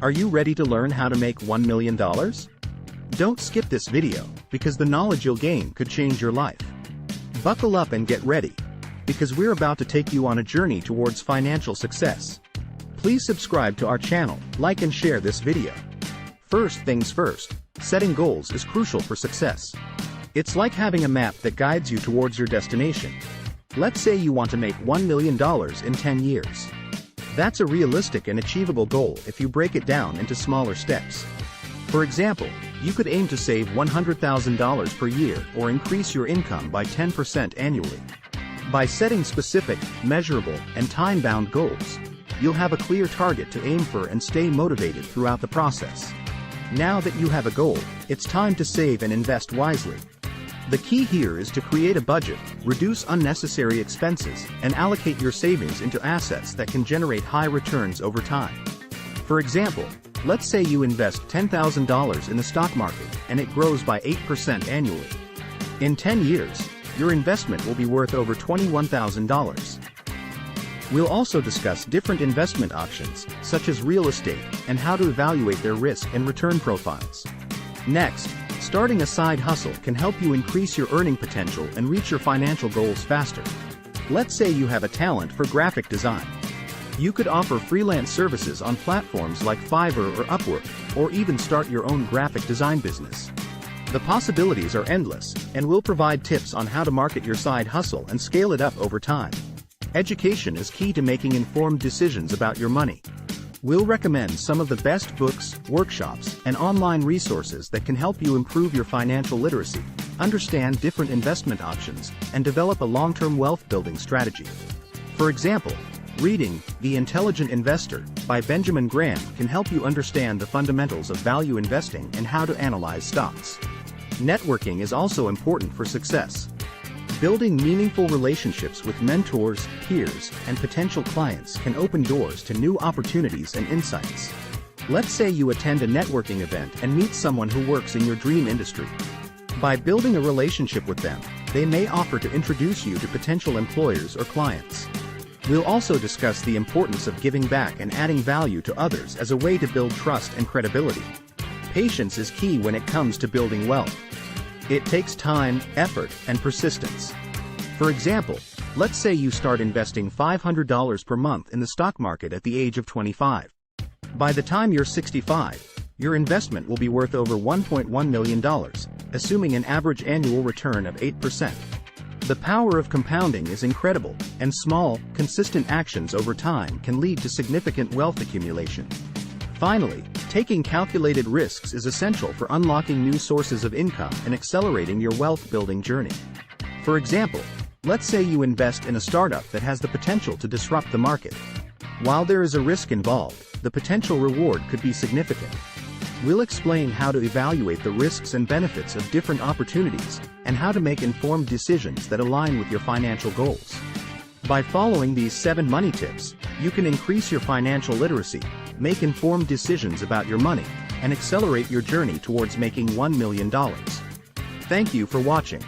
Are you ready to learn how to make $1 million? Don't skip this video, because the knowledge you'll gain could change your life. Buckle up and get ready, because we're about to take you on a journey towards financial success. Please subscribe to our channel, like and share this video. First things first, setting goals is crucial for success. It's like having a map that guides you towards your destination. Let's say you want to make $1 million in 10 years. That's a realistic and achievable goal if you break it down into smaller steps. For example, you could aim to save $100,000 per year or increase your income by 10% annually. By setting specific, measurable, and time-bound goals, you'll have a clear target to aim for and stay motivated throughout the process. Now that you have a goal, it's time to save and invest wisely. The key here is to create a budget, reduce unnecessary expenses, and allocate your savings into assets that can generate high returns over time. For example, let's say you invest $10,000 in the stock market and it grows by 8% annually. In 10 years, your investment will be worth over $21,000. We'll also discuss different investment options, such as real estate, and how to evaluate their risk and return profiles. Next, starting a side hustle can help you increase your earning potential and reach your financial goals faster. Let's say you have a talent for graphic design. You could offer freelance services on platforms like Fiverr or Upwork, or even start your own graphic design business. The possibilities are endless, and we'll provide tips on how to market your side hustle and scale it up over time. Education is key to making informed decisions about your money. We'll recommend some of the best books, workshops, and online resources that can help you improve your financial literacy, understand different investment options, and develop a long-term wealth-building strategy. For example, reading The Intelligent Investor by Benjamin Graham can help you understand the fundamentals of value investing and how to analyze stocks. Networking is also important for success. Building meaningful relationships with mentors, peers, and potential clients can open doors to new opportunities and insights. Let's say you attend a networking event and meet someone who works in your dream industry. By building a relationship with them, they may offer to introduce you to potential employers or clients. We'll also discuss the importance of giving back and adding value to others as a way to build trust and credibility. Patience is key when it comes to building wealth. It takes time, effort, and persistence. For example, let's say you start investing $500 per month in the stock market at the age of 25. By the time you're 65, your investment will be worth over $1.1 million, assuming an average annual return of 8%. The power of compounding is incredible, and small, consistent actions over time can lead to significant wealth accumulation. Finally, taking calculated risks is essential for unlocking new sources of income and accelerating your wealth-building journey. For example, let's say you invest in a startup that has the potential to disrupt the market. While there is a risk involved, the potential reward could be significant. We'll explain how to evaluate the risks and benefits of different opportunities, and how to make informed decisions that align with your financial goals. By following these 7 money tips, you can increase your financial literacy, make informed decisions about your money, and accelerate your journey towards making $1 million. Thank you for watching.